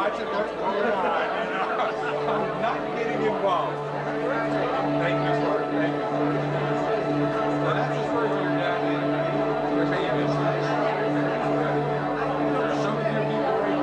Watch it, what's going on. I'm not getting involved. Thank you, sir. Thank you. So that's the first year down there. You're saying it's nice. There's some of your people right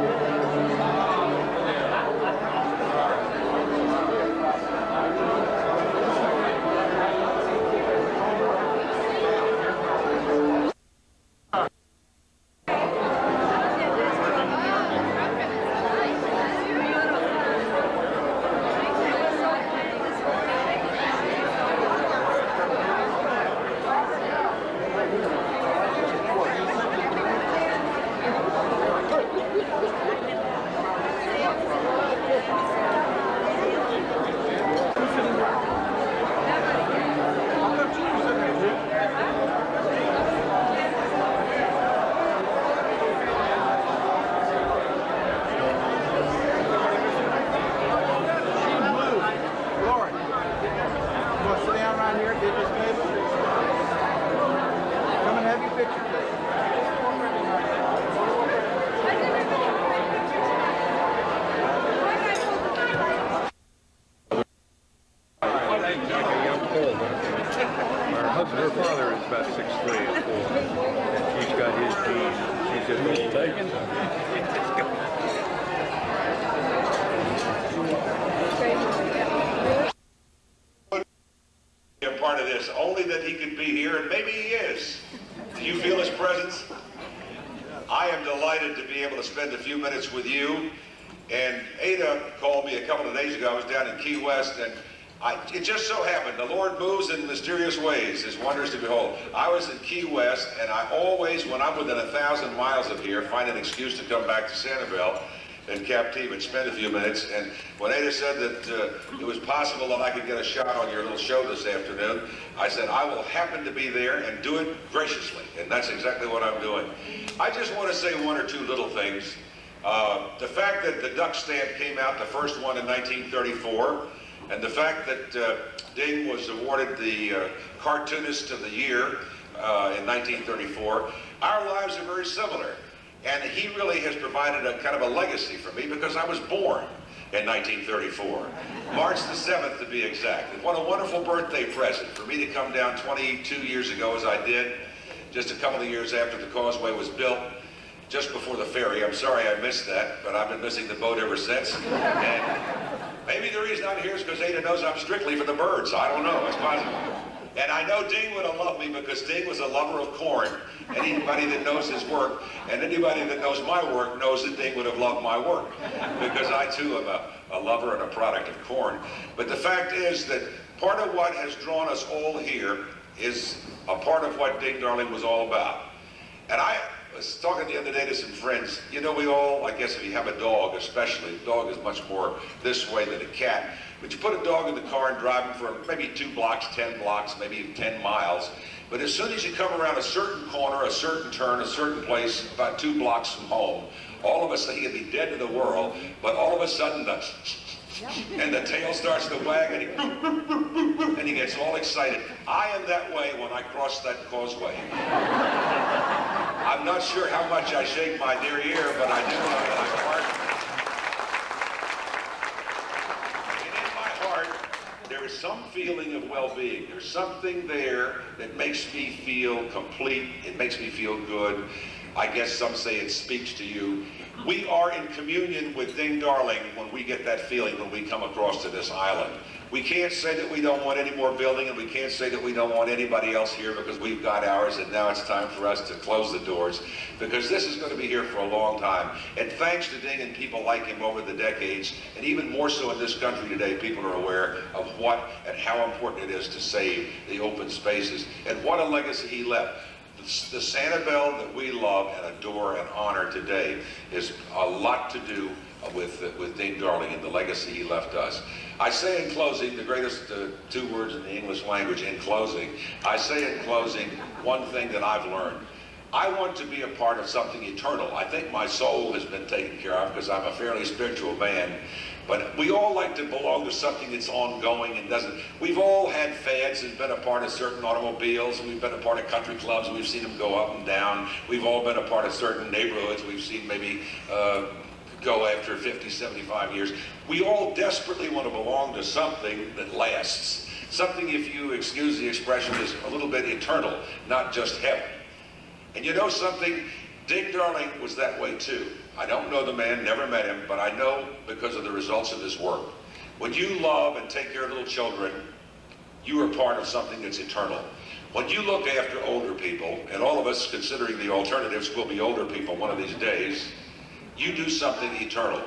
Her father is about 6'3" and 4, and she's got his genes. She's just all taken. Be a part of this, only that he could be here, and maybe he is. Do you feel his presence? I am delighted to be able to spend a few minutes with you. And Ada called me a couple of days ago. I was down in Key West, and it just so happened, the Lord moves in mysterious ways, His wonders to behold. I was in Key West, and I always, when I'm within 1,000 miles of here, find an excuse to come back to Sanibel and Captive and spend a few minutes. And when Ada said that it was possible that I could get a shot on your little show this afternoon, I said, I will happen to be there and do it graciously. And that's exactly what I'm doing. I just want to say one or two little things. The fact that the duck stamp came out, the first one in 1934, and the fact that Ding was awarded the Cartoonist of the Year in 1934, our lives are very similar. And he really has provided a kind of a legacy for me because I was born in 1934. March the 7th to be exact. And what a wonderful birthday present for me to come down 22 years ago as I did, just a couple of years after the causeway was built, just before the ferry. I'm sorry I missed that, but I've been missing the boat ever since. And maybe the reason I'm here is because Ada knows I'm strictly for the birds. I don't know, it's possible. And I know Ding would have loved me because Ding was a lover of corn. Anybody that knows his work, and anybody that knows my work knows that Ding would have loved my work. Because I too am a lover and a product of corn. But the fact is that part of what has drawn us all here is a part of what Ding Darling was all about. And I was talking the other day to some friends. You know, we all, I guess if you have a dog especially, a dog is much more this way than a cat. But you put a dog in the car and drive him for maybe 2 blocks, 10 blocks, maybe even 10 miles. But as soon as you come around a certain corner, a certain turn, a certain place, about 2 blocks from home, all of a sudden, he could be dead to the world, but all of a sudden, and the tail starts to wag, and he gets all excited. I am that way when I cross that causeway. I'm not sure how much I shake my dear ear, but I do know that I'm part. There is some feeling of well-being. There's something there that makes me feel complete. It makes me feel good. I guess some say it speaks to you. We are in communion with Ding Darling when we get that feeling when we come across to this island. We can't say that we don't want any more building, and we can't say that we don't want anybody else here because we've got ours, and now it's time for us to close the doors, because this is going to be here for a long time. And thanks to Ding and people like him over the decades, and even more so in this country today, people are aware of what and how important it is to save the open spaces, and what a legacy he left. The Sanibel that we love and adore and honor today is a lot to do with Ding Darling and the legacy he left us. I say in closing, the greatest 2 words in the English language, in closing, I say in closing one thing that I've learned. I want to be a part of something eternal. I think my soul has been taken care of because I'm a fairly spiritual man. But we all like to belong to something that's ongoing and doesn't. We've all had fads and been a part of certain automobiles. We've been a part of country clubs. We've seen them go up and down. We've all been a part of certain neighborhoods. We've seen maybe go after 50, 75 years. We all desperately want to belong to something that lasts. Something, if you excuse the expression, is a little bit eternal, not just heaven. And you know something? Dick Darling was that way too. I don't know the man, never met him, but I know because of the results of his work. When you love and take care of little children, you are part of something that's eternal. When you look after older people, and all of us considering the alternatives will be older people one of these days, you do something eternal.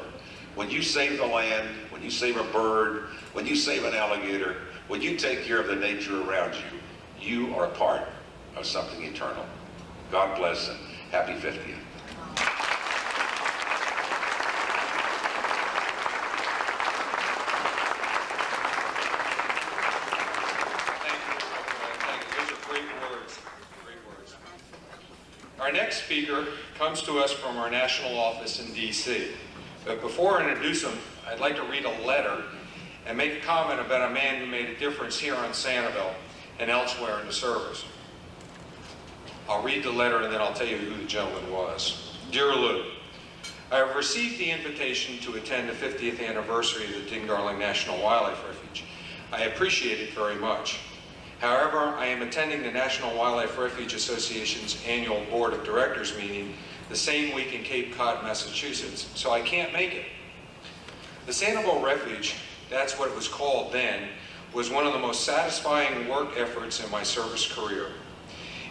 When you save the land, when you save a bird, when you save an alligator, when you take care of the nature around you, you are part of something eternal. God bless and happy 50th. Our next speaker comes to us from our national office in D.C. But before I introduce him, I'd like to read a letter and make a comment about a man who made a difference here on Sanibel and elsewhere in the service. I'll read the letter and then I'll tell you who the gentleman was. Dear Lou, I have received the invitation to attend the 50th anniversary of the Ding Darling National Wildlife Refuge. I appreciate it very much. However, I am attending the National Wildlife Refuge Association's annual Board of Directors meeting the same week in Cape Cod, Massachusetts, so I can't make it. The Sanibel Refuge, that's what it was called then, was one of the most satisfying work efforts in my service career.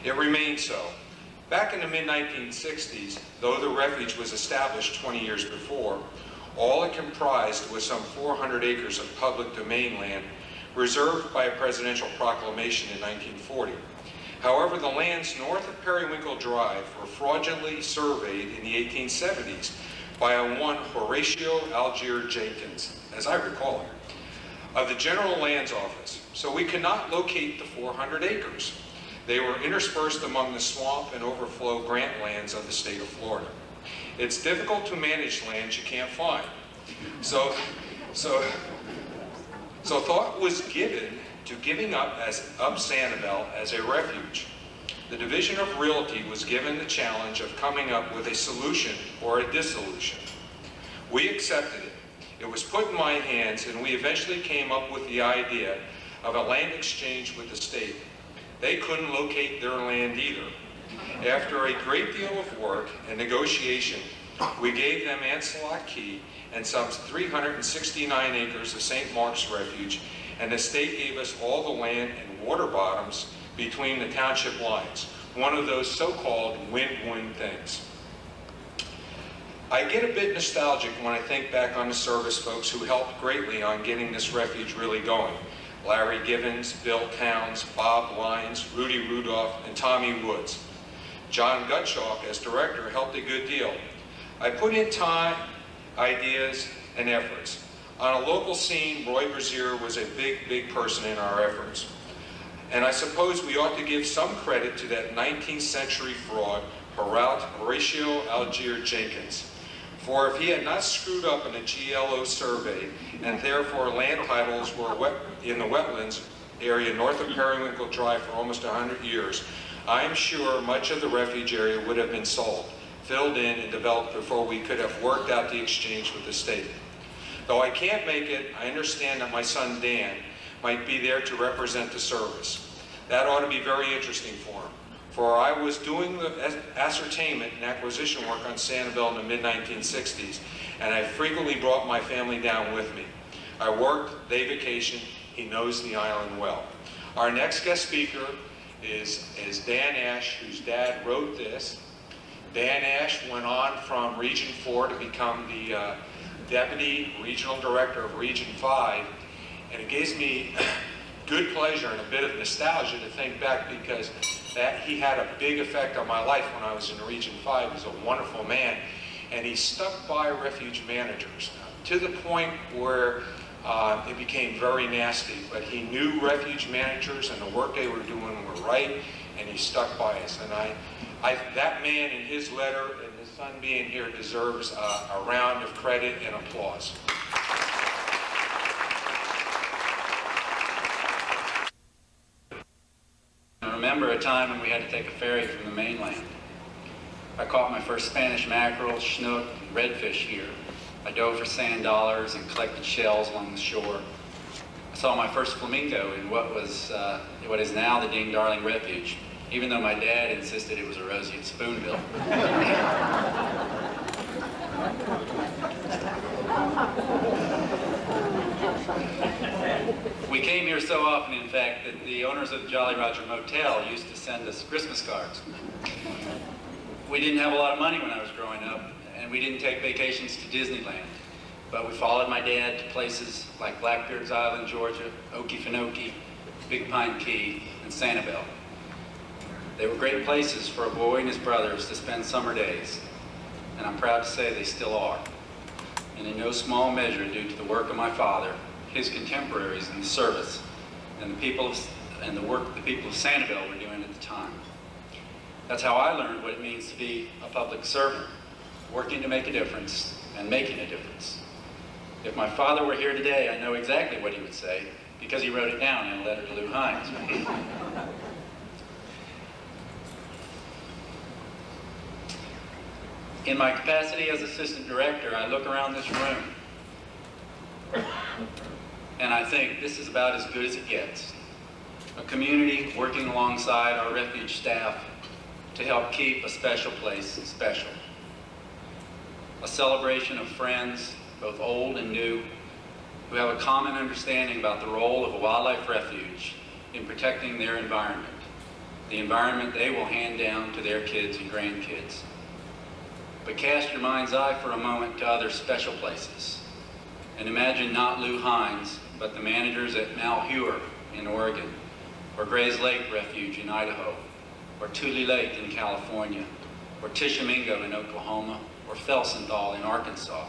It remains so. Back in the mid-1960s, though the refuge was established 20 years before, all it comprised was some 400 acres of public domain land reserved by a presidential proclamation in 1940. However, the lands north of Periwinkle Drive were fraudulently surveyed in the 1870s by a one Horatio Algier Jenkins, as I recall him, of the General Lands Office, so we could not locate the 400 acres. They were interspersed among the swamp and overflow grant lands of the state of Florida. It's difficult to manage lands you can't find. So thought was given to giving up Sanibel as a refuge. The Division of Realty was given the challenge of coming up with a solution or a dissolution. We accepted it. It was put in my hands, and we eventually came up with the idea of a land exchange with the state. They couldn't locate their land either. After a great deal of work and negotiation, we gave them Ancelot Key and some 369 acres of St. Mark's Refuge, and the state gave us all the land and water bottoms between the township lines, one of those so-called win-win things. I get a bit nostalgic when I think back on the service folks who helped greatly on getting this refuge really going. Larry Givens, Bill Towns, Bob Lyons, Rudy Rudolph, and Tommy Woods. John Gottschalk, as director, helped a good deal. I put in time, ideas, and efforts. On a local scene, Roy Brazier was a big person in our efforts. And I suppose we ought to give some credit to that 19th century fraud, Horatio Algier Jenkins. For if he had not screwed up in a GLO survey, and therefore land titles were in the wetlands area north of Periwinkle Drive for almost 100 years, I'm sure much of the refuge area would have been sold, filled in, and developed before we could have worked out the exchange with the state. Though I can't make it, I understand that my son Dan might be there to represent the service. That ought to be very interesting for him. For I was doing the ascertainment and acquisition work on Sanibel in the mid-1960s, and I frequently brought my family down with me. I worked, they vacationed, he knows the island well. Our next guest speaker is Dan Ash, whose dad wrote this. Dan Ash went on from Region 4 to become the Deputy Regional Director of Region 5, and it gives me good pleasure and a bit of nostalgia to think back, because that he had a big effect on my life when I was in Region 5. He's a wonderful man, and he stuck by refuge managers to the point where it became very nasty, but he knew refuge managers and the work they were doing were right, and he stuck by us. And that man in his letter and his son being here deserves a round of credit and applause. I remember a time when we had to take a ferry from the mainland. I caught my first Spanish mackerel, snook, and redfish here. I dove for sand dollars and collected shells along the shore. I saw my first flamingo in what is now the Ding Darling Refuge, even though my dad insisted it was a roseate spoonbill. We came here so often, in fact, that the owners of the Jolly Roger Motel used to send us Christmas cards. We didn't have a lot of money when I was growing up, and we didn't take vacations to Disneyland. But we followed my dad to places like Blackbeard's Island, Georgia, Okefenokee, Big Pine Key, and Sanibel. They were great places for a boy and his brothers to spend summer days, and I'm proud to say they still are. And in no small measure due to the work of my father, his contemporaries in the service, and the people of Sanibel were doing at the time. That's how I learned what it means to be a public servant, working to make a difference and making a difference. If my father were here today, I know exactly what he would say, because he wrote it down in a letter to Lou Hinds. In my capacity as assistant director, I look around this room and I think this is about as good as it gets. A community working alongside our refuge staff to help keep a special place special. A celebration of friends, both old and new, who have a common understanding about the role of a wildlife refuge in protecting their environment, the environment they will hand down to their kids and grandkids. But cast your mind's eye for a moment to other special places, and imagine not Lou Hinds, but the managers at Malheur in Oregon, or Gray's Lake Refuge in Idaho, or Tule Lake in California, or Tishomingo in Oklahoma, or Felsenthal in Arkansas.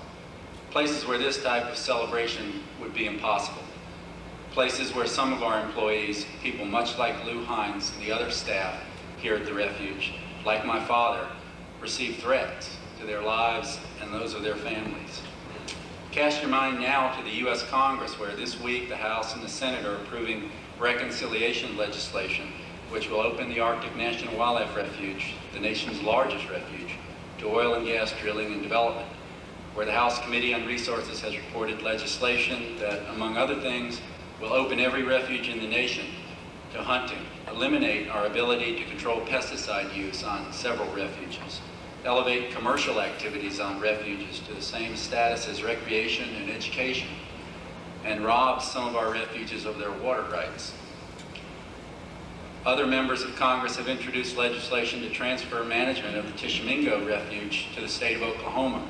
Places where this type of celebration would be impossible. Places where some of our employees, people much like Lou Hinds and the other staff here at the refuge, like my father, receive threats to their lives and those of their families. Cast your mind now to the U.S. Congress, where this week the House and the Senate are approving reconciliation legislation, which will open the Arctic National Wildlife Refuge, the nation's largest refuge, to oil and gas drilling and development, where the House Committee on Resources has reported legislation that, among other things, will open every refuge in the nation to hunting, eliminate our ability to control pesticide use on several refuges, elevate commercial activities on refuges to the same status as recreation and education, and rob some of our refuges of their water rights. Other members of Congress have introduced legislation to transfer management of the Tishomingo Refuge to the state of Oklahoma.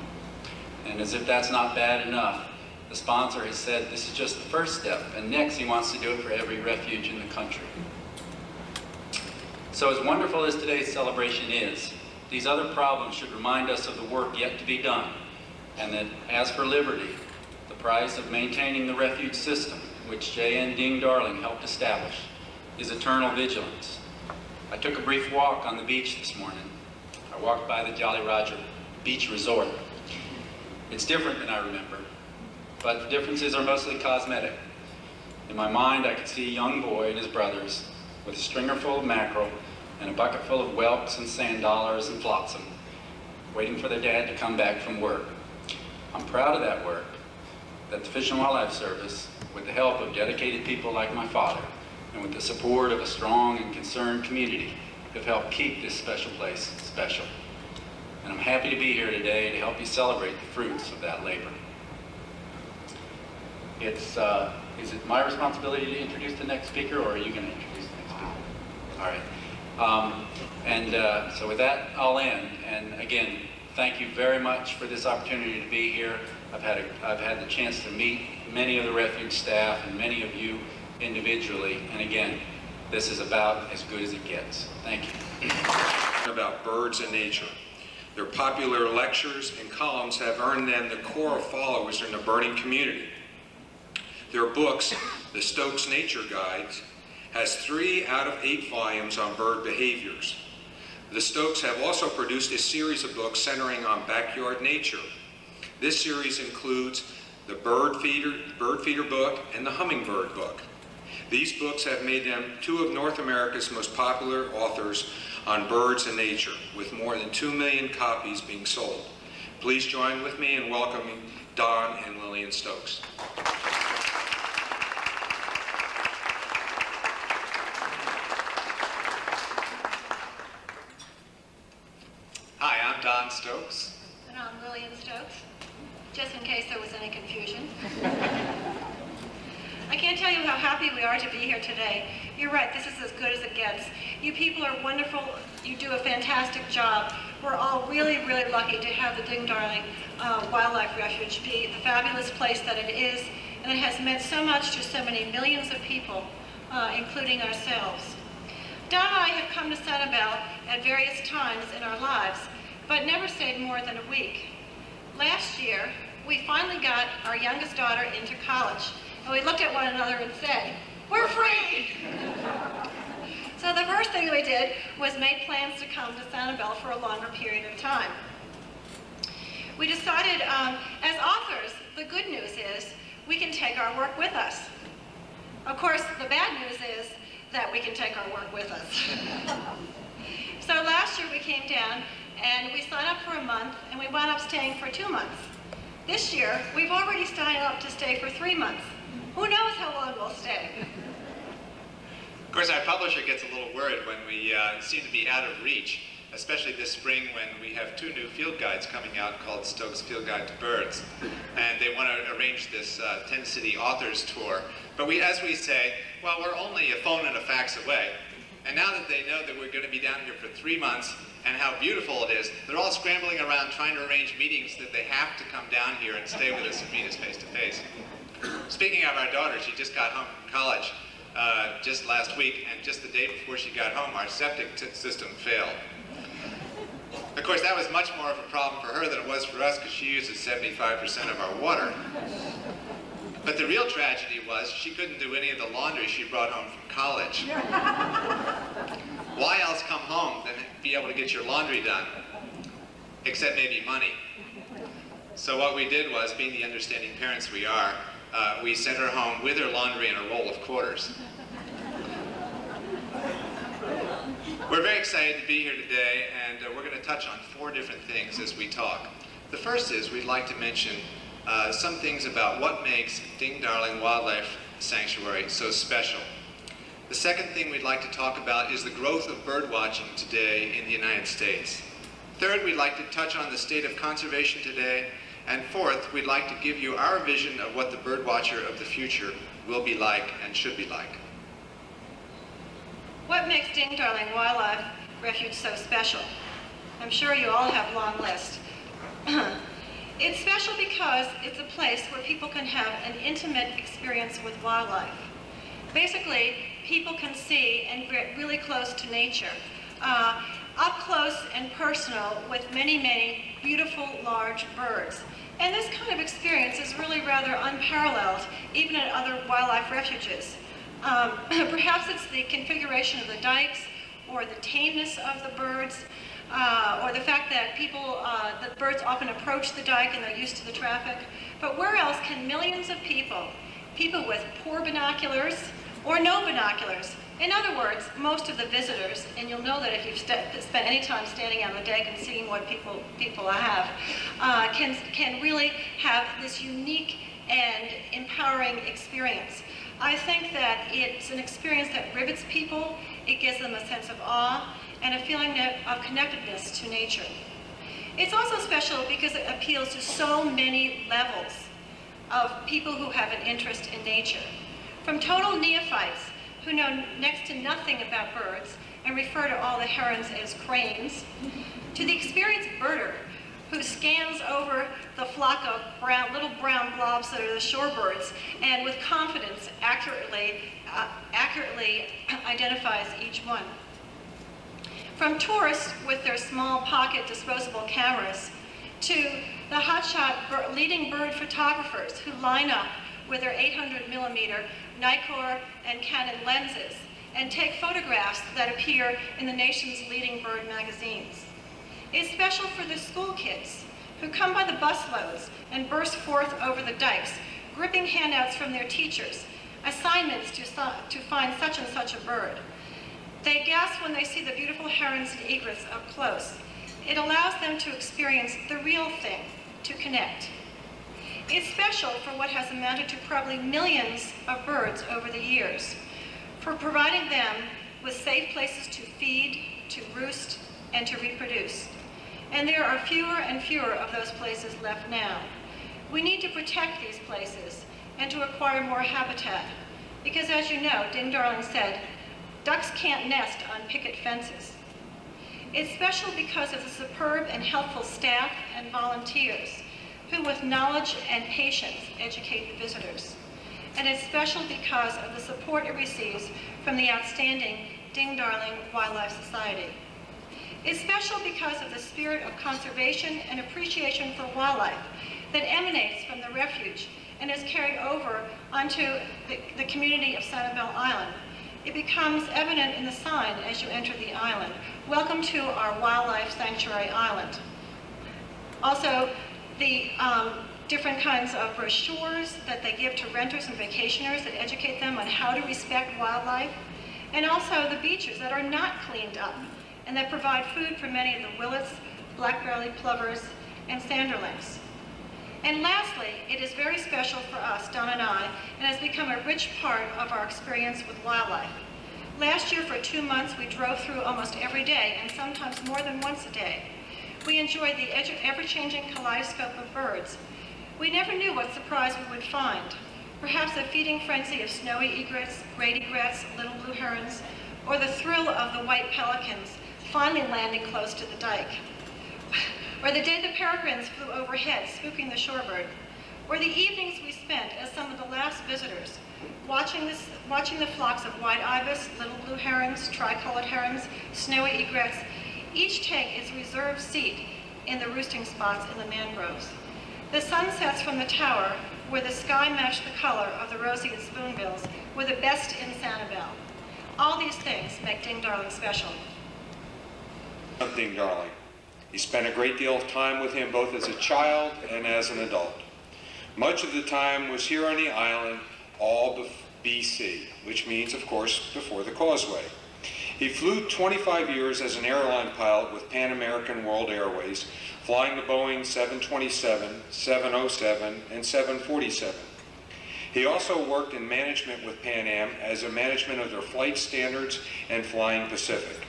And as if that's not bad enough, the sponsor has said this is just the first step, and next he wants to do it for every refuge in the country. So as wonderful as today's celebration is, these other problems should remind us of the work yet to be done, and that as for liberty, the price of maintaining the refuge system, which J.N. Ding Darling helped establish, is eternal vigilance. I took a brief walk on the beach this morning. I walked by the Jolly Roger Beach Resort. It's different than I remember, but the differences are mostly cosmetic. In my mind, I could see a young boy and his brothers with a stringer full of mackerel and a bucket full of whelks and sand dollars and flotsam, waiting for their dad to come back from work. I'm proud of that work, that the Fish and Wildlife Service, with the help of dedicated people like my father, and with the support of a strong and concerned community, have helped keep this special place special. And I'm happy to be here today to help you celebrate the fruits of that labor. Is it my responsibility to introduce the next speaker, or are you going to introduce the next speaker? All right. So with that, I'll end. And again, thank you very much for this opportunity to be here. I've had the chance to meet many of the refuge staff and many of you individually. And again, this is about as good as it gets. Thank you. About birds and nature. Their popular lectures and columns have earned them the core of followers in the birding community. Their books, The Stokes Nature Guides, has 3 out of 8 volumes on bird behaviors. The Stokes have also produced a series of books centering on backyard nature. This series includes the Bird Feeder book and the Hummingbird book. These books have made them 2 of North America's most popular authors on birds and nature, with more than 2 million copies being sold. Please join with me in welcoming Don and Lillian Stokes. Hi, I'm Don Stokes. And I'm Lillian Stokes, just in case there was any confusion. I can't tell you how happy we are to be here today. You're right, this is as good as it gets. You people are wonderful. You do a fantastic job. We're all really, really lucky to have the Ding Darling Wildlife Refuge be the fabulous place that it is, and it has meant so much to so many millions of people, including ourselves. Don and I have come to Sanibel at various times in our lives, but never stayed more than a week. Last year, we finally got our youngest daughter into college, and we looked at one another and said, "We're free!" So the first thing we did was make plans to come to Sanibel for a longer period of time. We decided, as authors, the good news is we can take our work with us. Of course, the bad news is that we can take our work with us. So last year we came down and we signed up for a month, and we wound up staying for 2 months. This year, we've already signed up to stay for 3 months. Who knows how long we'll stay? Of course, our publisher gets a little worried when we seem to be out of reach, especially this spring when we have 2 new field guides coming out called Stokes Field Guide to Birds. And they want to arrange this 10-city authors tour. But as we say, well, we're only a phone and a fax away. And now that they know that we're going to be down here for 3 months and how beautiful it is, they're all scrambling around trying to arrange meetings that they have to come down here and stay with us and meet us face to face. Speaking of our daughter, she just got home from college just last week, and just the day before she got home, our septic system failed. Of course, that was much more of a problem for her than it was for us, because she uses 75% of our water. But the real tragedy was she couldn't do any of the laundry she brought home from college. Why else come home than be able to get your laundry done? Except maybe money. So what we did was, being the understanding parents we are, we sent her home with her laundry and a roll of quarters. We're very excited to be here today, and we're going to touch on 4 different things as we talk. The first is we'd like to mention some things about what makes Ding Darling Wildlife Sanctuary so special. The second thing we'd like to talk about is the growth of bird watching today in the United States. Third, we'd like to touch on the state of conservation today. And fourth, we'd like to give you our vision of what the birdwatcher of the future will be like and should be like. What makes Ding Darling Wildlife Refuge so special? I'm sure you all have a long list. It's special because it's a place where people can have an intimate experience with wildlife. Basically, people can see and get really close to nature, up close and personal with many, many beautiful large birds. And this kind of experience is really rather unparalleled, even at other wildlife refuges. Perhaps it's the configuration of the dikes, or the tameness of the birds, or the fact that the birds often approach the dike and they're used to the traffic. But where else can millions of people with poor binoculars or no binoculars, in other words, most of the visitors, and you'll know that if you've spent any time standing on the deck and seeing what people have, can really have this unique and empowering experience. I think that it's an experience that rivets people. It gives them a sense of awe and a feeling of connectedness to nature. It's also special because it appeals to so many levels of people who have an interest in nature. From total neophytes who know next to nothing about birds and refer to all the herons as cranes, to the experienced birder who scans over the flock of little brown blobs that are the shorebirds and with confidence accurately identifies each one. From tourists with their small pocket disposable cameras to the hotshot leading bird photographers who line up with their 800mm Nikkor and Canon lenses and take photographs that appear in the nation's leading bird magazines. It's special for the school kids who come by the busloads and burst forth over the dikes, gripping handouts from their teachers, assignments to find such and such a bird. They gasp when they see the beautiful herons and egrets up close. It allows them to experience the real thing, to connect. It's special for what has amounted to probably millions of birds over the years, for providing them with safe places to feed, to roost, and to reproduce. And there are fewer and fewer of those places left now. We need to protect these places and to acquire more habitat, because as you know, Ding Darling said, ducks can't nest on picket fences. It's special because of the superb and helpful staff and volunteers who with knowledge and patience educate the visitors. And it's special because of the support it receives from the outstanding Ding Darling Wildlife Society. It's special because of the spirit of conservation and appreciation for wildlife that emanates from the refuge and is carried over onto the community of Sanibel Island. It becomes evident in the sign as you enter the island. Welcome to our Wildlife Sanctuary Island. Also, the different kinds of brochures that they give to renters and vacationers that educate them on how to respect wildlife, and also the beaches that are not cleaned up and that provide food for many of the willets, black-bellied plovers, and sanderlings. And lastly, it is very special for us, Don and I, and has become a rich part of our experience with wildlife. Last year, for 2 months, we drove through almost every day, and sometimes more than once a day. We enjoyed the ever-changing kaleidoscope of birds. We never knew what surprise we would find. Perhaps a feeding frenzy of snowy egrets, great egrets, little blue herons, or the thrill of the white pelicans finally landing close to the dike. Or the day the peregrines flew overhead, spooking the shorebird. Or the evenings we spent as some of the last visitors, watching the flocks of white ibis, little blue herons, tricolored herons, snowy egrets, each take its reserved seat in the roosting spots in the mangroves. The sunsets from the tower, where the sky matched the color of the roseate spoonbills, were the best in Sanibel. All these things make Ding Darling special. Ding Darling. He spent a great deal of time with him both as a child and as an adult. Much of the time was here on the island, all BC, which means, of course, before the causeway. He flew 25 years as an airline pilot with Pan American World Airways, flying the Boeing 727, 707, and 747. He also worked in management with Pan Am as a management of their flight standards and Flying Pacific.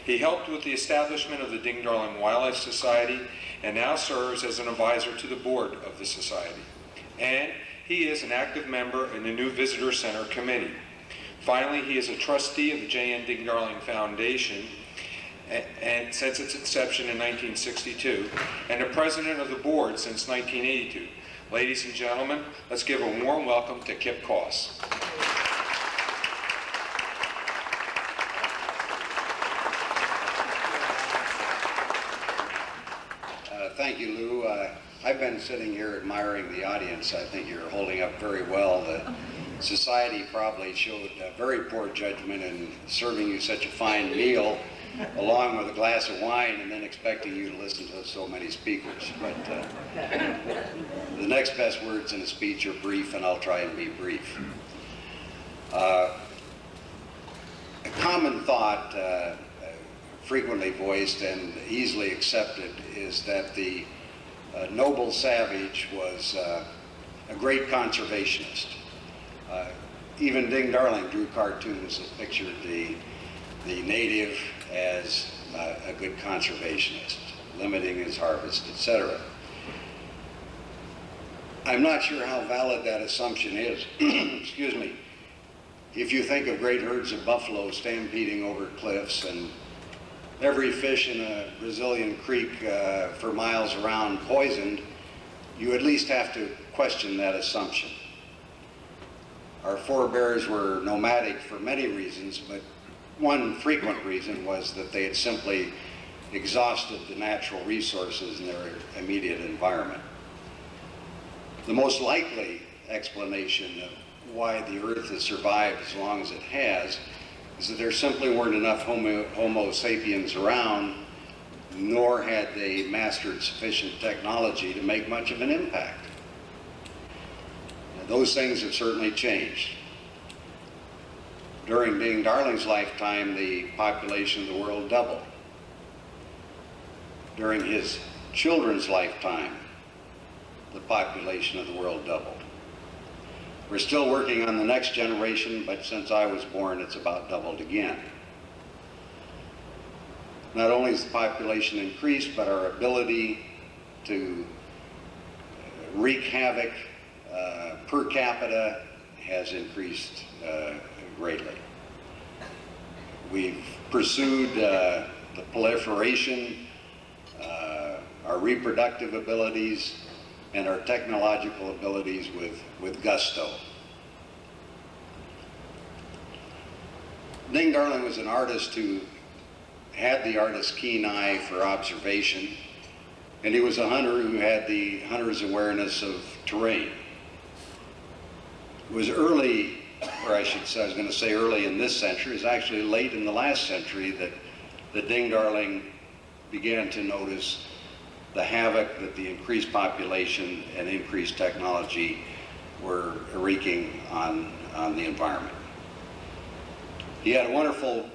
He helped with the establishment of the Ding Darling Wildlife Society and now serves as an advisor to the board of the society. And he is an active member in the new Visitor Center Committee. Finally, he is a trustee of the J.N. Ding Darling Foundation and since its inception in 1962, and the president of the board since 1982. Ladies and gentlemen, let's give a warm welcome to Kip Koss. Thank you, Lou. I've been sitting here admiring the audience. I think you're holding up very well. The society probably showed very poor judgment in serving you such a fine meal along with a glass of wine and then expecting you to listen to so many speakers. But the next best words in a speech are brief, and I'll try and be brief. A common thought frequently voiced and easily accepted is that the noble savage was a great conservationist. Even Ding Darling drew cartoons that pictured the native as a good conservationist, limiting his harvest, etc. I'm not sure how valid that assumption is. Excuse me. If you think of great herds of buffalo stampeding over cliffs and every fish in a Brazilian creek for miles around poisoned, you at least have to question that assumption. Our forebears were nomadic for many reasons, but one frequent reason was that they had simply exhausted the natural resources in their immediate environment. The most likely explanation of why the Earth has survived as long as it has is that there simply weren't enough Homo sapiens around, nor had they mastered sufficient technology to make much of an impact. Now, those things have certainly changed. During Ding Darling's lifetime, the population of the world doubled. During his children's lifetime, the population of the world doubled. We're still working on the next generation, but since I was born, it's about doubled again. Not only has the population increased, but our ability to wreak havoc per capita has increased greatly. We've pursued the proliferation, our reproductive abilities, and our technological abilities with gusto. Ding Darling was an artist who had the artist's keen eye for observation, and he was a hunter who had the hunter's awareness of terrain. It was early, or I should say, I was going to say early in this century, it was actually late in the last century that the Ding Darling began to notice the havoc that the increased population and increased technology were wreaking on the environment. He had a wonderful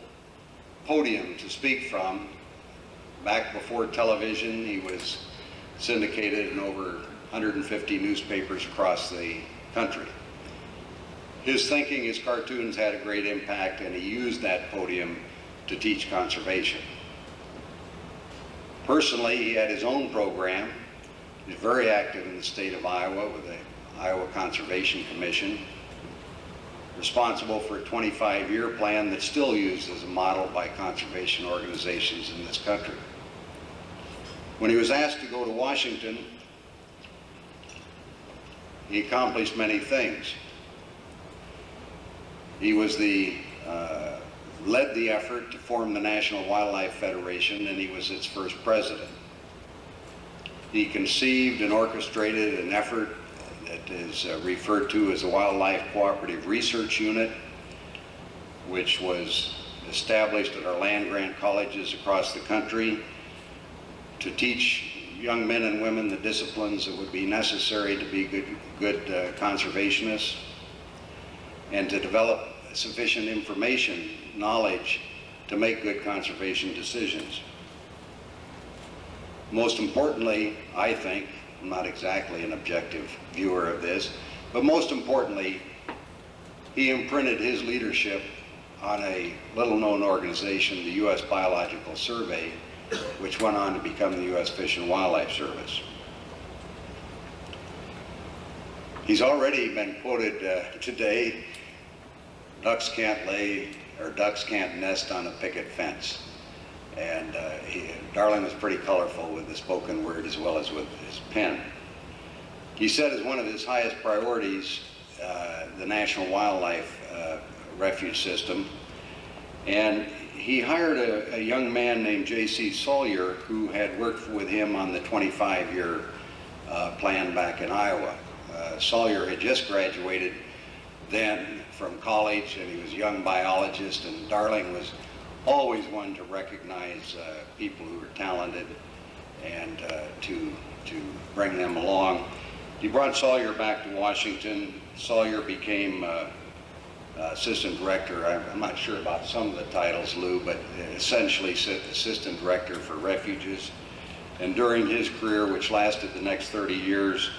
podium to speak from. Back before television, he was syndicated in over 150 newspapers across the country. His thinking, his cartoons had a great impact, and he used that podium to teach conservation. Personally, he had his own program. He was very active in the state of Iowa with the Iowa Conservation Commission, responsible for a 25-year plan that's still used as a model by conservation organizations in this country. When he was asked to go to Washington, he accomplished many things. He was led the effort to form the National Wildlife Federation, and he was its first president. He conceived and orchestrated an effort that is referred to as the Wildlife Cooperative Research Unit, which was established at our land-grant colleges across the country to teach young men and women the disciplines that would be necessary to be good conservationists, and to develop sufficient information, knowledge, to make good conservation decisions. Most importantly, I think, I'm not exactly an objective viewer of this, but most importantly, he imprinted his leadership on a little-known organization, the U.S. Biological Survey, which went on to become the U.S. Fish and Wildlife Service. He's already been quoted today, ducks can't nest on a picket fence. And Darling was pretty colorful with the spoken word as well as with his pen. He said as one of his highest priorities, the National Wildlife Refuge System, and he hired a young man named J.C. Sawyer who had worked with him on the 25-year plan back in Iowa. Sawyer had just graduated then from college, and he was a young biologist, and Darling was always one to recognize people who were talented and to bring them along. He brought Sawyer back to Washington. Sawyer became assistant director. I'm not sure about some of the titles, Lou, but essentially assistant director for refuges. And during his career, which lasted the next 30 years,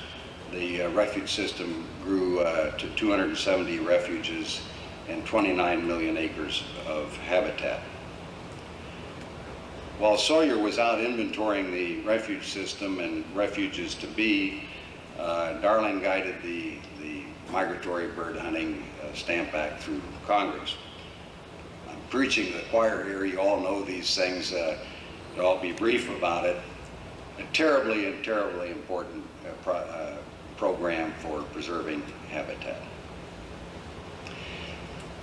the refuge system grew to 270 refuges and 29 million acres of habitat. While Sawyer was out inventorying the refuge system and refuges to be, Darling guided the Migratory Bird Hunting Stamp Act through Congress. I'm preaching to the choir here. You all know these things. I'll be brief about it. A terribly important program for preserving habitat.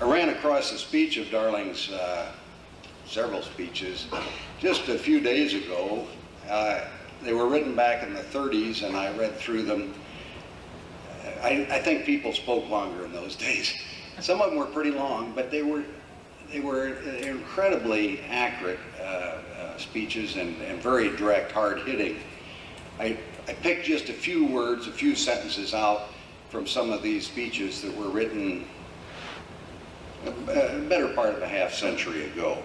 I ran across a speech of Darling's, several speeches, just a few days ago. They were written back in the 30s, and I read through them. I think people spoke longer in those days. Some of them were pretty long, but they were incredibly accurate speeches and very direct, hard-hitting. I picked just a few words, a few sentences out from some of these speeches that were written a better part of a half century ago.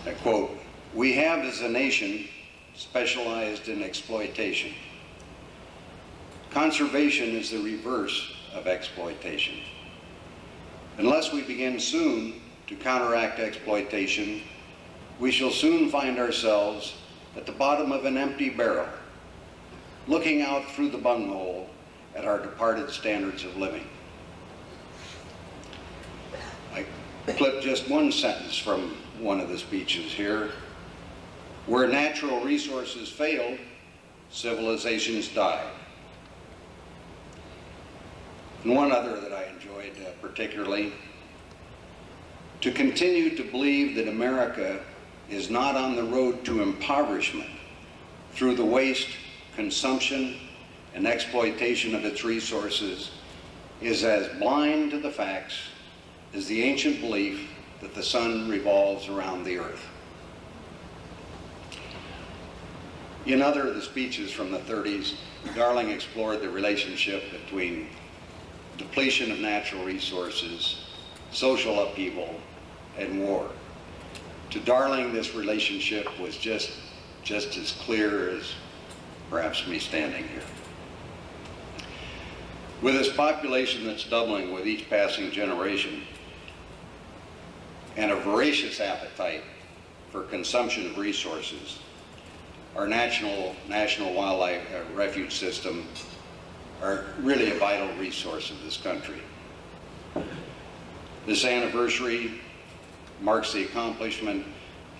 I quote, "We have as a nation specialized in exploitation. Conservation is the reverse of exploitation. Unless we begin soon to counteract exploitation, we shall soon find ourselves at the bottom of an empty barrel, looking out through the bunghole at our departed standards of living. I clipped just one sentence from one of the speeches here. Where natural resources failed, civilizations died. And one other that I enjoyed particularly, to continue to believe that America is not on the road to impoverishment through the waste, consumption, and exploitation of its resources is as blind to the facts as the ancient belief that the sun revolves around the earth. In other of the speeches from the 30s, Darling explored the relationship between depletion of natural resources, social upheaval, and war. To Darling, this relationship was just as clear as perhaps me standing here. With this population that's doubling with each passing generation, and a voracious appetite for consumption of resources, our National Wildlife Refuge system are really a vital resource of this country. This anniversary marks the accomplishment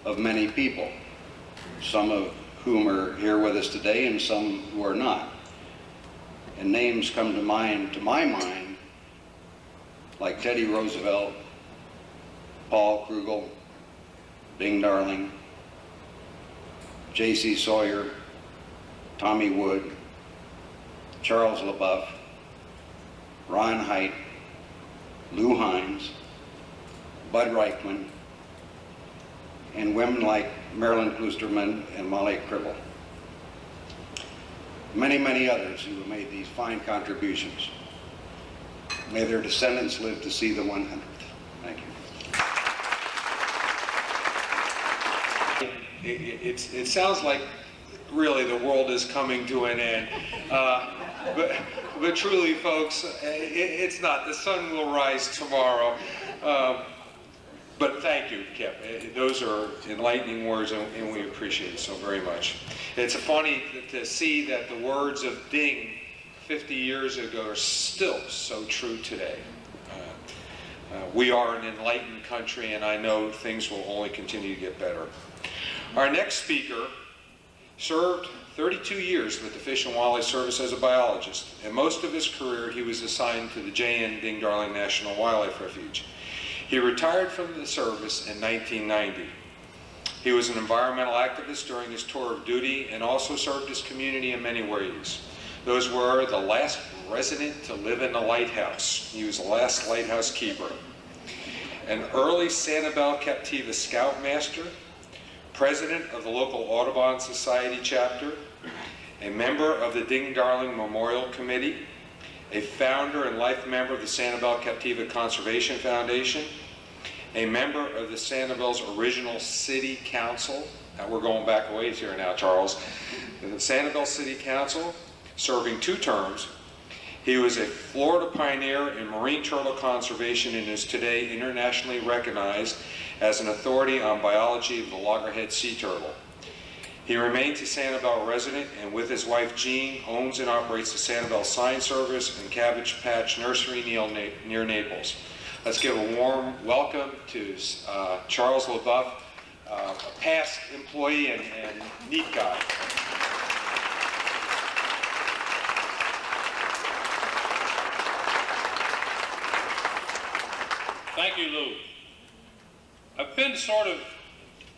of many people, some of whom are here with us today and some who are not. And names come to my mind, like Teddy Roosevelt, Paul Krugel, Bing Darling, J.C. Sawyer, Tommy Wood, Charles LaBeouf, Ron Haidt, Lou Hinds, Bud Reichman, and women like Marilyn Kloosterman and Molly Cribble. Many, many others who have made these fine contributions. May their descendants live to see the 100th. Thank you. It sounds like really the world is coming to an end. But truly, folks, it's not. The sun will rise tomorrow. But thank you, Kip. Those are enlightening words, and we appreciate it so very much. It's funny to see that the words of Bing 50 years ago are still so true today. We are an enlightened country, and I know things will only continue to get better. Our next speaker served 32 years with the Fish and Wildlife Service as a biologist, and most of his career he was assigned to the J.N. Ding Darling National Wildlife Refuge. He retired from the service in 1990. He was an environmental activist during his tour of duty and also served his community in many ways. Those were the last resident to live in the lighthouse. He was the last lighthouse keeper. An early Sanibel Captiva Scoutmaster, president of the local Audubon Society chapter, a member of the Ding Darling Memorial Committee, a founder and life member of the Sanibel Captiva Conservation Foundation, a member of the Sanibel's original City Council. Now we're going back a ways here now, Charles. The Sanibel City Council, serving 2 terms. He was a Florida pioneer in marine turtle conservation and is today internationally recognized as an authority on biology of the loggerhead sea turtle. He remains a Sanibel resident and with his wife Jean owns and operates the Sanibel Sign Service and Cabbage Patch Nursery near Naples. Let's give a warm welcome to Charles LaBeouf, a past employee and neat guy. Thank you, Lou. I've been sort of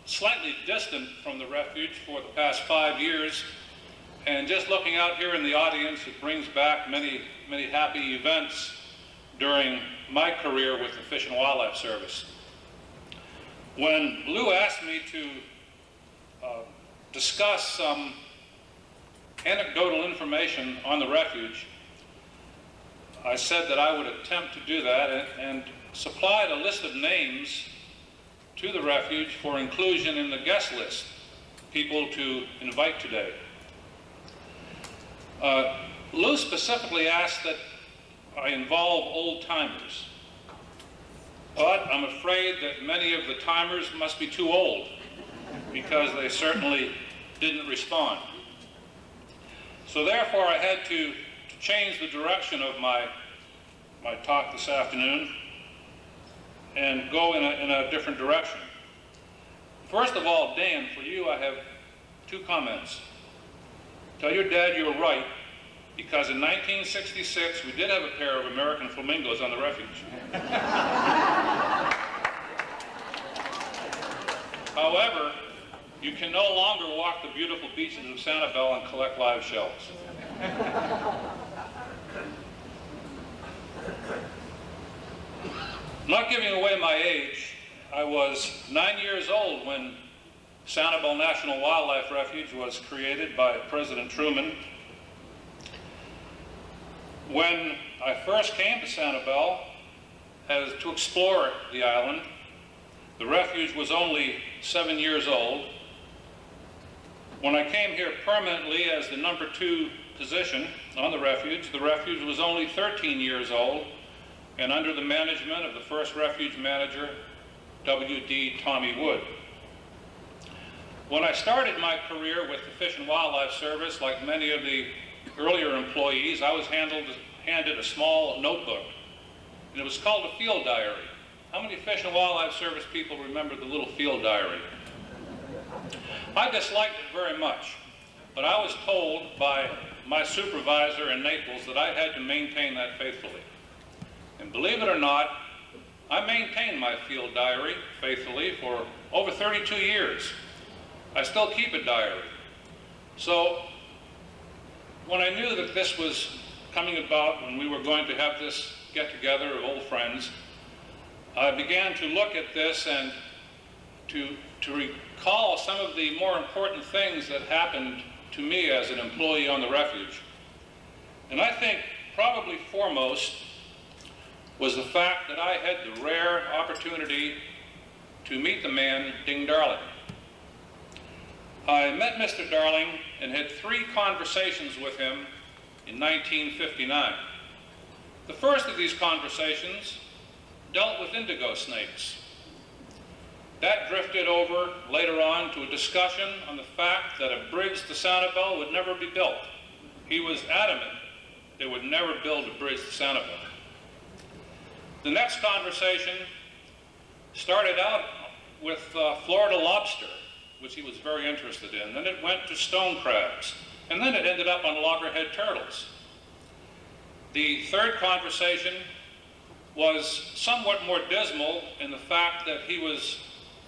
slightly distant from the refuge for the past 5 years, and just looking out here in the audience, it brings back many, many happy events during my career with the Fish and Wildlife Service. When Lou asked me to discuss some anecdotal information on the refuge, I said that I would attempt to do that and supplied a list of names to the refuge for inclusion in the guest list, people to invite today. Lou specifically asked that I involve old timers. But I'm afraid that many of the timers must be too old, because they certainly didn't respond. So therefore I had to change the direction of my talk this afternoon and go in a different direction. First of all, Dan, for you I have two comments. Tell your dad you were right, because in 1966 we did have a pair of American flamingos on the Refuge. However, you can no longer walk the beautiful beaches of Sanibel and collect live shells. Not giving away my age, I was 9 years old when Sanibel National Wildlife Refuge was created by President Truman. When I first came to Sanibel to explore the island, the refuge was only 7 years old. When I came here permanently as the #2 position on the refuge was only 13 years old and under the management of the first refuge manager, W.D. Tommy Wood. When I started my career with the Fish and Wildlife Service, like many of the earlier employees, I was handed a small notebook, and it was called a field diary. How many Fish and Wildlife Service people remember the little field diary? I disliked it very much, but I was told by my supervisor in Naples that I had to maintain that faithfully. And believe it or not, I maintained my field diary faithfully for over 32 years. I still keep a diary. So when I knew that this was coming about, when we were going to have this get-together of old friends, I began to look at this and to recall some of the more important things that happened to me as an employee on the refuge. And I think probably foremost was the fact that I had the rare opportunity to meet the man, Ding Darling. I met Mr. Darling and had 3 conversations with him in 1959. The first of these conversations dealt with indigo snakes. That drifted over later on to a discussion on the fact that a bridge to Sanibel would never be built. He was adamant they would never build a bridge to Sanibel. The next conversation started out with Florida lobster, which he was very interested in. Then it went to stone crabs, and then it ended up on loggerhead turtles. The third conversation was somewhat more dismal in the fact that he was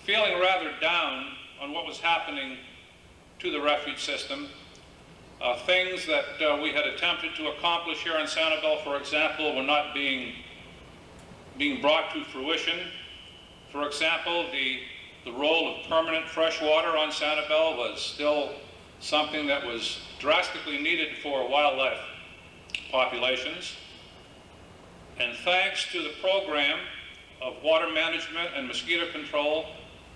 feeling rather down on what was happening to the refuge system. Things that we had attempted to accomplish here on Sanibel, for example, were not being brought to fruition. For example, the role of permanent fresh water on Sanibel was still something that was drastically needed for wildlife populations. And thanks to the program of water management and mosquito control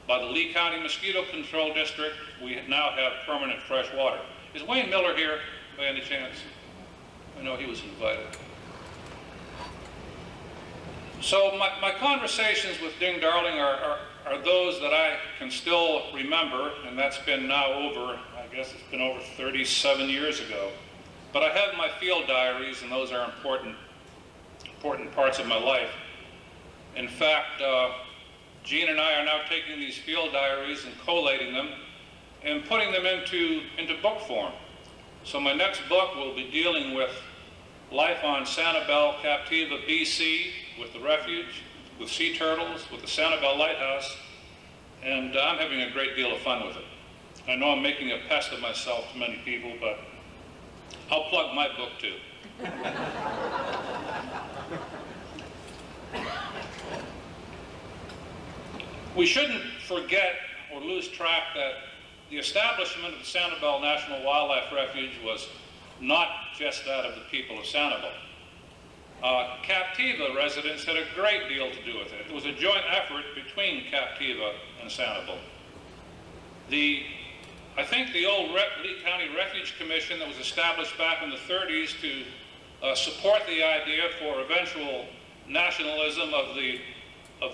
by the Lee County Mosquito Control District, we now have permanent fresh water. Is Wayne Miller here by any chance? I know he was invited. So my conversations with Ding Darling are those that I can still remember, and that's been now over, I guess it's been over 37 years ago. But I have my field diaries, and those are important parts of my life. In fact, Gene and I are now taking these field diaries and collating them and putting them into book form. So my next book will be dealing with life on Sanibel, Captiva, BC, with the refuge, with sea turtles, with the Sanibel Lighthouse, and I'm having a great deal of fun with it. I know I'm making a pest of myself to many people, but I'll plug my book too. We shouldn't forget or lose track that the establishment of the Sanibel National Wildlife Refuge was not just that of the people of Sanibel. Captiva residents had a great deal to do with it. It was a joint effort between Captiva and Sanibel. The I think the old Lee County Refuge Commission that was established back in the 30s to support the idea for eventual nationalism of the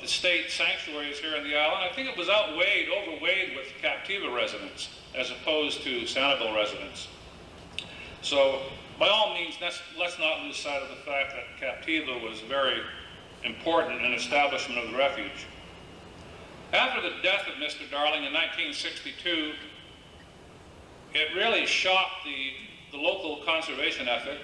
state sanctuaries here in the island, I think it was overweighed with Captiva residents as opposed to Sanibel residents. So by all means, let's not lose sight of the fact that Captiva was very important in establishment of the refuge. After the death of Mr. Darling in 1962, it really shocked the local conservation ethic,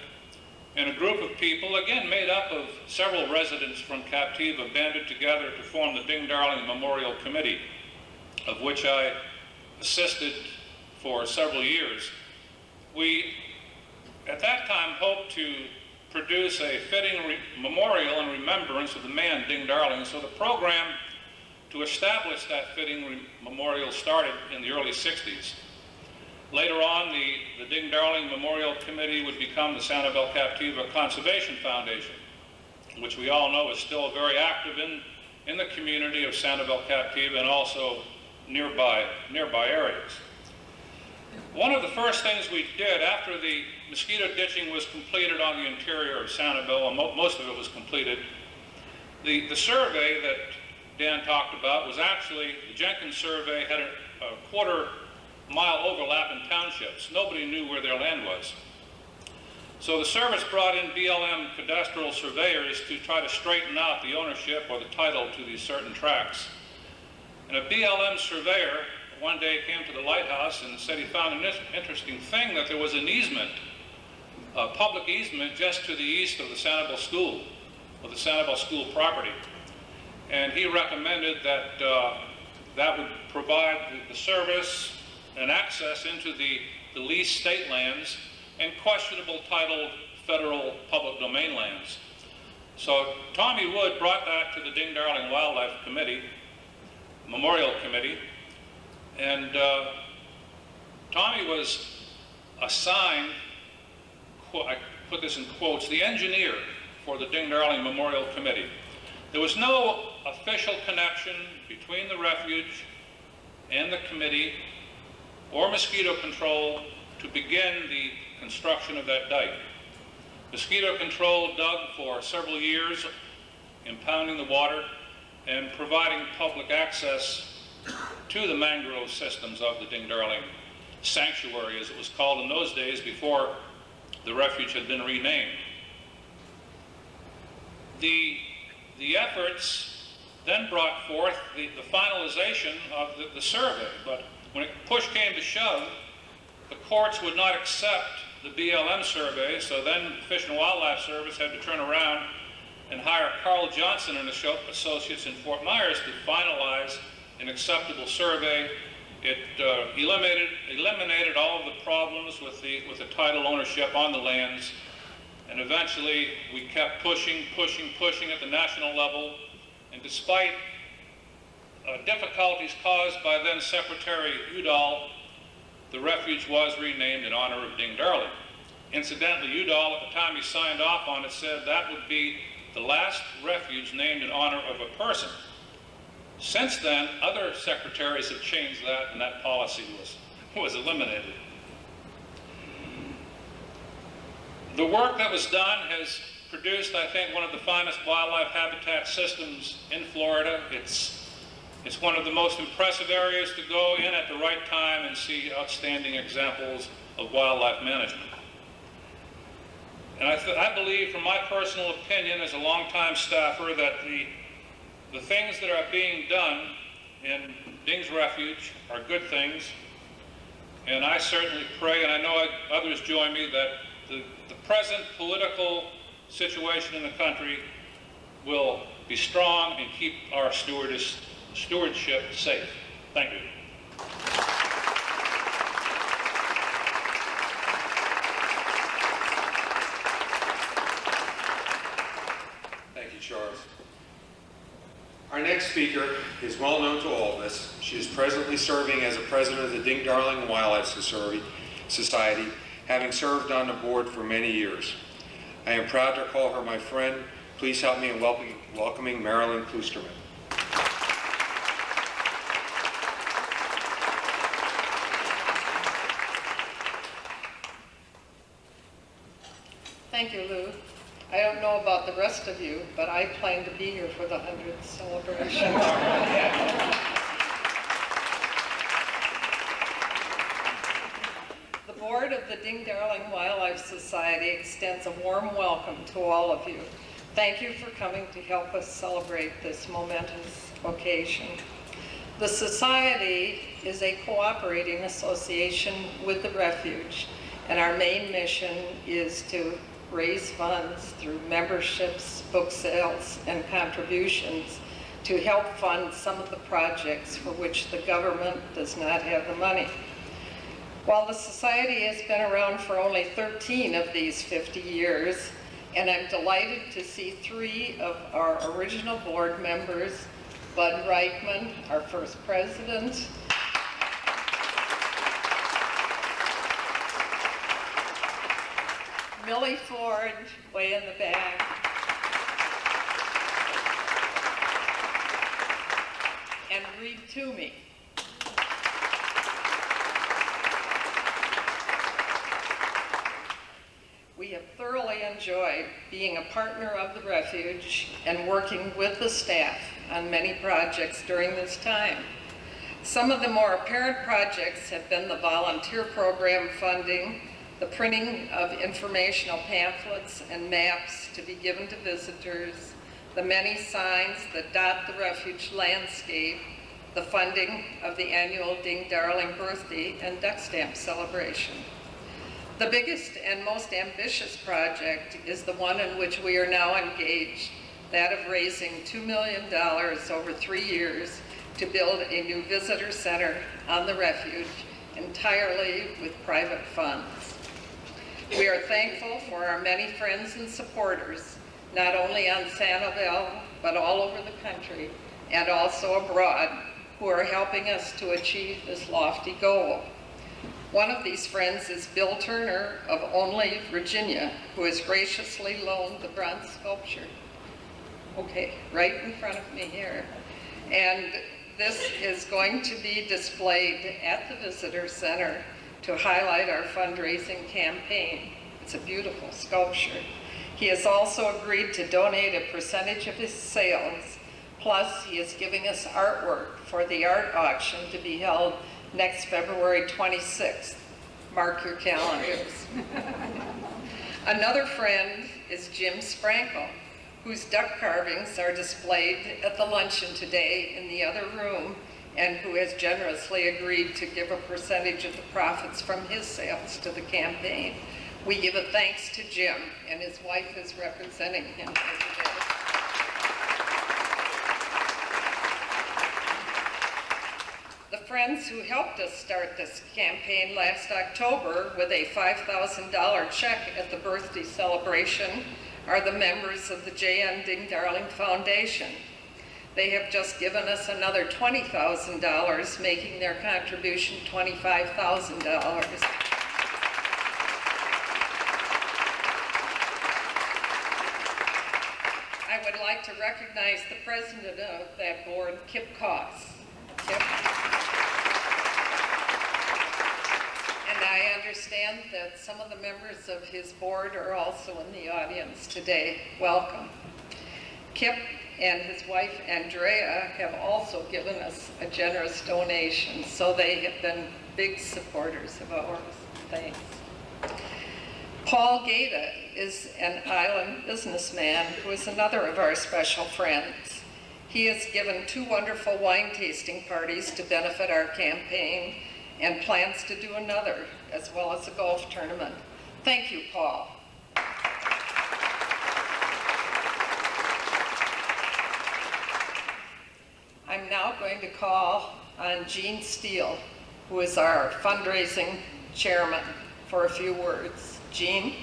and a group of people, again made up of several residents from Captiva, banded together to form the Ding Darling Memorial Committee, of which I assisted for several years. We, at that time, hoped to produce a fitting memorial in remembrance of the man Ding Darling, so the program to establish that fitting memorial started in the early 60s. Later on, the Ding Darling Memorial Committee would become the Sanibel Captiva Conservation Foundation, which we all know is still very active in the community of Sanibel Captiva and also nearby areas. One of the first things we did after the mosquito ditching was completed on the interior of Sanibel, and most of it was completed, the survey that Dan talked about was actually, the Jenkins survey had a quarter-mile overlap in townships. Nobody knew where their land was. So the service brought in BLM cadastral surveyors to try to straighten out the ownership or the title to these certain tracts. And a BLM surveyor one day came to the lighthouse and said he found an interesting thing, that there was an easement, a public easement just to the east of the Sanibel School, or the Sanibel School property. And he recommended that that would provide the service and access into the leased state lands and questionable titled federal public domain lands. So Tommy Wood brought that to the Ding Darling Wildlife Committee, Memorial Committee, and Tommy was assigned, I put this in quotes, the engineer for the Ding Darling Memorial Committee. There was no official connection between the refuge and the committee or mosquito control to begin the construction of that dike. Mosquito control dug for several years, impounding the water and providing public access to the mangrove systems of the Ding Darling Sanctuary, as it was called in those days before the refuge had been renamed. The efforts then brought forth the finalization of the survey, but when push came to shove, the courts would not accept the BLM survey, so then Fish and Wildlife Service had to turn around and hire Carl Johnson and Associates in Fort Myers to finalize an acceptable survey. It eliminated all of the problems with the title ownership on the lands, and eventually we kept pushing at the national level, and despite difficulties caused by then Secretary Udall, the refuge was renamed in honor of Ding Darling. Incidentally, Udall, at the time he signed off on it, said that would be the last refuge named in honor of a person. Since then, other secretaries have changed that, and that policy was eliminated. The work that was done has produced, I think, one of the finest wildlife habitat systems in Florida. It's one of the most impressive areas to go in at the right time and see outstanding examples of wildlife management. And I believe, from my personal opinion as a longtime staffer, that the things that are being done in Ding's Refuge are good things. And I certainly pray, and I know others join me, that the present political situation in the country will be strong and keep our stewardship safe. Thank you. Thank you, Charles. Our next speaker is well known to all of us. She is presently serving as a president of the Ding Darling Wildlife Society, having served on the board for many years. I am proud to call her my friend. Please help me in welcoming Marilyn Kloosterman. Thank you, Lou. I don't know about the rest of you, but I plan to be here for the 100th celebration. The board of the Ding-Darling Wildlife Society extends a warm welcome to all of you. Thank you for coming to help us celebrate this momentous occasion. The Society is a cooperating association with the Refuge, and our main mission is to raise funds through memberships, book sales, and contributions to help fund some of the projects for which the government does not have the money. While the Society has been around for only 13 of these 50 years, and I'm delighted to see 3 of our original board members, Bud Reichman, our first president, Millie Ford, way in the back, and Reed Toomey. We have thoroughly enjoyed being a partner of the Refuge and working with the staff on many projects during this time. Some of the more apparent projects have been the volunteer program funding, the printing of informational pamphlets and maps to be given to visitors, the many signs that dot the Refuge landscape, the funding of the annual Ding-Darling birthday and duck stamp celebration. The biggest and most ambitious project is the one in which we are now engaged, that of raising $2 million over 3 years to build a new visitor center on the Refuge entirely with private funds. We are thankful for our many friends and supporters, not only on Sanibel, but all over the country and also abroad, who are helping us to achieve this lofty goal. One of these friends is Bill Turner of Only, Virginia, who has graciously loaned the bronze sculpture. Okay, right in front of me here. And this is going to be displayed at the Visitor Center to highlight our fundraising campaign. It's a beautiful sculpture. He has also agreed to donate a percentage of his sales, plus he is giving us artwork for the art auction to be held next February 26th. Mark your calendars. Another friend is Jim Sprankle, whose duck carvings are displayed at the luncheon today in the other room, and who has generously agreed to give a percentage of the profits from his sales to the campaign. We give a thanks to Jim, and his wife is representing him here today. The friends who helped us start this campaign last October with a $5,000 check at the birthday celebration are the members of the J.N. Ding-Darling Foundation. They have just given us another $20,000, making their contribution $25,000. I would like to recognize the president of that board, Kip Koss. Kip. And I understand that some of the members of his board are also in the audience today. Welcome. Kip and his wife, Andrea, have also given us a generous donation, so they have been big supporters of ours. Thanks. Paul Gaeta is an island businessman who is another of our special friends. He has given 2 wonderful wine tasting parties to benefit our campaign and plans to do another, as well as a golf tournament. Thank you, Paul. I'm now going to call on Gene Steele, who is our fundraising chairman, for a few words. Gene?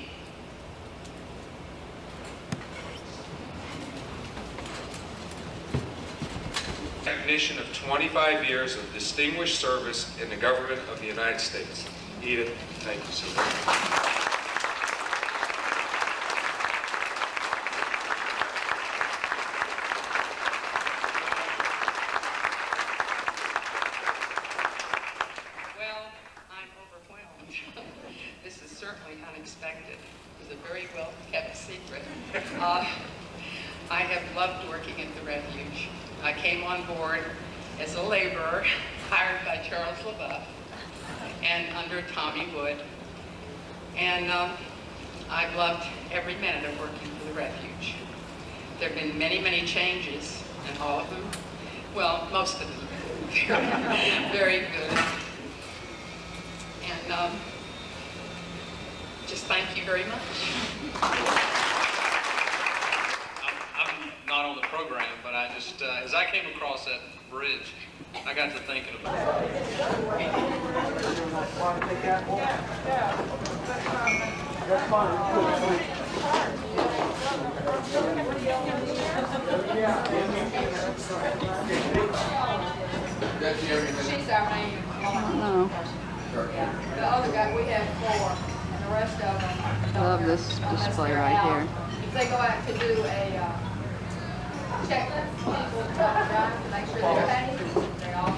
Recognition of 25 years of distinguished service in the government of the United States. Edith, thank you so much. Well, I'm overwhelmed. This is certainly unexpected. It was a very well I have loved working at the refuge. I came on board as a laborer hired by Charles LaBeouf and under Tommy Wood. And I've loved every minute of working for the refuge. There have been many, many changes, and all of them, well, most of them, very good. And just thank you very much. I'm not on the program, but I just, as I came across that bridge, I got to thinking about She's our main The other guy, we have 4, and the rest of them. I love this display right here. If they go out to do a checklist, people drive to make sure they're paid, they all.